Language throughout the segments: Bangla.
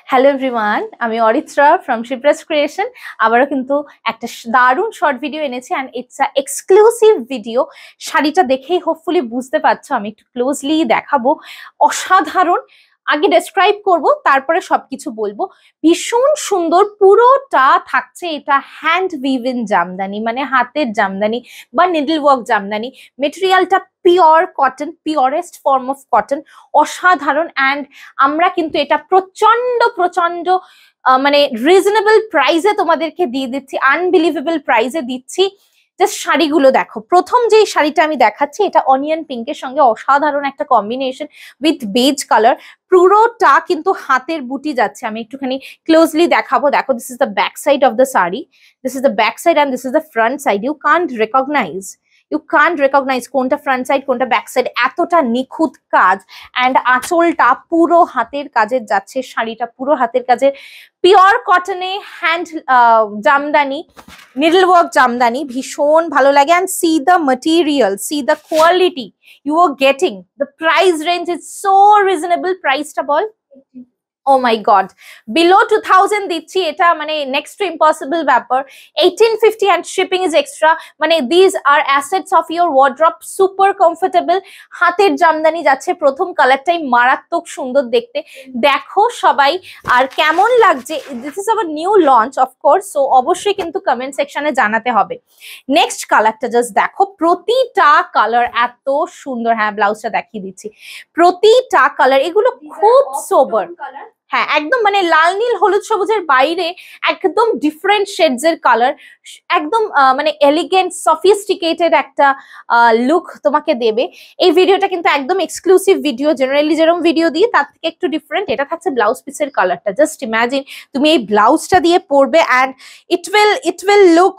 Hello everyone, আমি অরিত্রা from Shipra's Creation আবারও কিন্তু একটা দারুণ শর্ট ভিডিও এনেছি and it's a exclusive video শাড়িটা দেখেই হোপফুলি বুঝতে পারছো আমি একটু ক্লোজলি দেখাবো অসাধারণ আগে ডেসক্রাইব করব তারপরে সবকিছু বলবো ভীষণ সুন্দর পুরোটা থাকছে এটা হ্যান্ড উইভেন জামদানি মানে হাতের জামদানি বা নিডল ওয়ার্ক জামদানি মেটেরিয়ালটা pure cotton purest form of cotton অসাধারণ অ্যান্ড আমরা কিন্তু এটা প্রচন্ড মানে রিজনেবল প্রাইসে তোমাদেরকে দিয়ে দিচ্ছি আনবিলিভেবল প্রাইসে দিচ্ছি জাস্ট শাড়িগুলো দেখো প্রথম যে শাড়িটা আমি দেখাচ্ছি এটা অনিয়ন পিঙ্কের সঙ্গে অসাধারণ একটা কম্বিনেশন উইথ বেজ কালার পুরোটা কিন্তু হাতের বুটি যাচ্ছে আমি একটুখানি ক্লোজলি দেখাবো দেখো this is the back side of the sari this is the back side and this is the front side you can't recognise কোনটা ফ্রন্ট সাইড কোনটা ব্যাক সাইড এতটা নিখুঁত কাজ অ্যান্ড আঁচলটা পুরো হাতের কাজের যাচ্ছে শাড়িটা পুরো হাতের কাজের পিওর কটনে hand jamdani needle work jamdani ভীষণ ভালো লাগে and see the material see the quality you are getting the price range is so reasonable প্রাইসটা বল Oh my god, below 2000 দিচ্ছি এটা মানে next to impossible ব্যাপার 1850 and shipping is extra মানে these are assets of your wardrobe super comfortable হাতের জামদানি যাচ্ছে প্রথম কালারটাই মারাত্মক সুন্দর দেখতে দেখো সবাই আর কেমন লাগছে this is our new launch of course so অবশ্যই কিন্তু কমেন্ট সেকশনে জানাতে হবে নেক্সট কালারটা জাস্ট দেখো প্রতিটা কালার এত সুন্দর হ্যাঁ ব্লাউজটা দেখিয়ে দিচ্ছি প্রতিটা কালার এগুলো খুব সোবার হ্যাঁ একদম মানে লাল নীল হলুদ সবুজের বাইরে একদম ডিফারেন্ট শেডস এর কালার একদম মানে এলিগেন্ট সফিস্টিকেটেড একটা লুক তোমাকে দেবে এই ভিডিওটা কিন্তু একদম এক্সক্লুসিভ ভিডিও জেনারেলি যেরকম ভিডিও দিই তার থেকে একটু ডিফারেন্ট এটা থাকছে ব্লাউজ পিসের কালারটা জাস্ট ইমাজিন তুমি এই ব্লাউজটা দিয়ে পরবে and it will look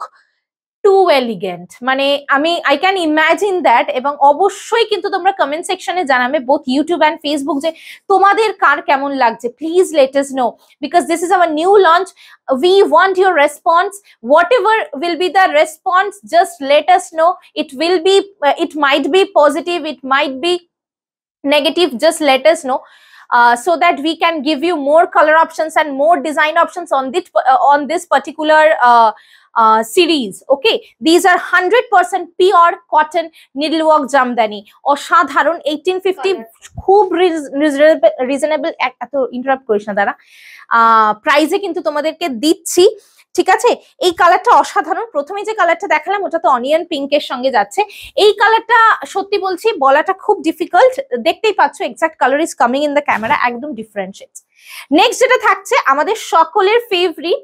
to elegant মানে আই ক্যান ইমাজিন দ্যাট এবং অবশ্যই কিন্তু তোমরা কমেন্ট সেকশনে জানাবে বোথ ইউটিউব অ্যান্ড ফেসবুক যে তোমাদের কার কেমন লাগছে please let us no because this is our new launch we want your response whatever will be the response just let us know it will be it might be positive it might be negative just let us know so that we can give you more color options and more design options on this particular series okay these are 100% pure cotton needlework jamdani অসাধারণ 1850 খুব রিজনেবল এত ইন্টারাপ্ট করিস না দাঁড়া প্রাইসে কিন্তু তোমাদেরকে দিচ্ছি ঠিক আছে এই কালারটা অসাধারণ প্রথমে যে কালারটা দেখালাম ওটা তো অনিয়ন পিঙ্কের সঙ্গে যাচ্ছে এই কালারটা সত্যি বলছি বলাটা খুব ডিফিকাল্ট দেখতেই পাচ্ছ exact colour is coming in the camera একদম ডিফারেন্ট শেডস নেক্সট যেটা থাকছে আমাদের সকলের ফেভারিট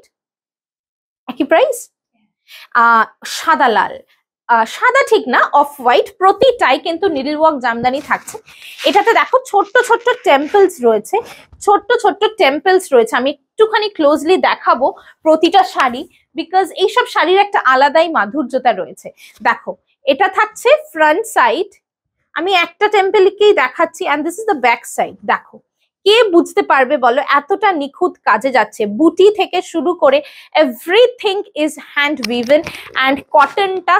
একই প্রাইস সাদা লাল সাদা ঠিক না অফ হোয়াইট প্রতিটাই কিন্তু নিডল ওয়ার্ক জামদানি থাকছে এটাতে দেখো ছোট্ট টেম্পলস রয়েছে আমি একটুখানি ক্লোজলি দেখাবো প্রতিটা শাড়ি বিকজ এইসব শাড়ির একটা আলাদাই মাধুর্যতা রয়েছে দেখো এটা থাকছে ফ্রন্ট সাইড আমি একটা টেম্পলকেই দেখাচ্ছি and this is the back side দেখো কে বুঝতে পারবে বলো এতটা নিখুঁত কাজে যাচ্ছে বুটি থেকে শুরু করে everything is hand woven and কটনটা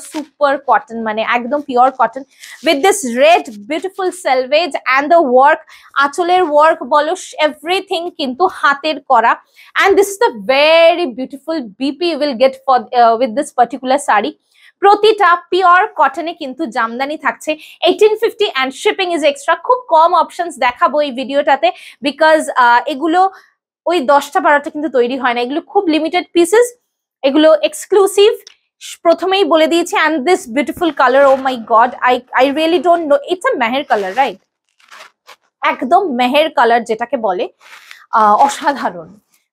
সুপার কটন মানে একদম pure cotton with this red beautiful selvedge and the work আঁচলের ওয়ার্ক বলো এভরিথিং কিন্তু হাতের করা and this is the very beautiful B P will get for with this particular sari প্রতিটা পিওর কটনে কিন্তু জামদানি থাকছে 1850 and shipping is extra খুব কম অপশনস দেখাবো এই ভিডিওটাতে বিকজ এগুলো ওই 10টা 12টা কিন্তু তৈরি হয় না এগুলো খুব লিমিটেড পিসেস এগুলো এক্সক্লুসিভ প্রথমেই বলে দিয়েছি and this beautiful color oh my god I really don't know it's a Meher colour right একদম মেহের কালার যেটাকে বলে অসাধারণ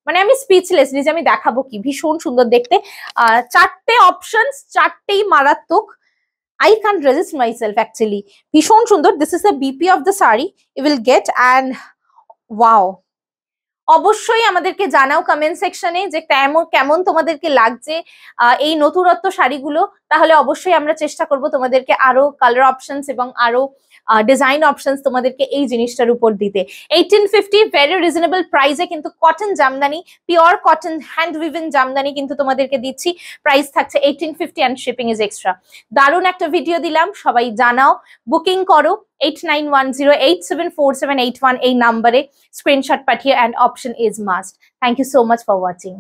মানে আমি স্পিচলেস নিজে আমি দেখাবো কি ভীষণ সুন্দর দেখতে চারটে অপশনস চারটেই মারাত্মক I can't resist myself actually ভীষণ সুন্দর this is the BP of the saree you will get and wow অবশ্যই আমাদেরকে জানাও কমেন্ট সেকশনে যে কেমন তোমাদেরকে লাগছে এই নতুনত্ব শাড়িগুলো তাহলে অবশ্যই আমরা চেষ্টা করব তোমাদেরকে আরো কালার অপশনস এবং আরো ডিজাইন অপশনস তোমাদেরকে এই জিনিসটার উপর দিতে 1850 ভেরি রিজনেবল প্রাইসে কিন্তু cotton jamdani pure cotton hand woven jamdani কিন্তু তোমাদেরকে দিচ্ছি প্রাইস থাকছে 1850 and shipping is extra দারুণ একটা ভিডিও দিলাম সবাই জানাও বুকিং করো 8910874781 এই নাম্বারে স্ক্রিনশট পাঠিয়ে, and option is must. Thank you so much for watching.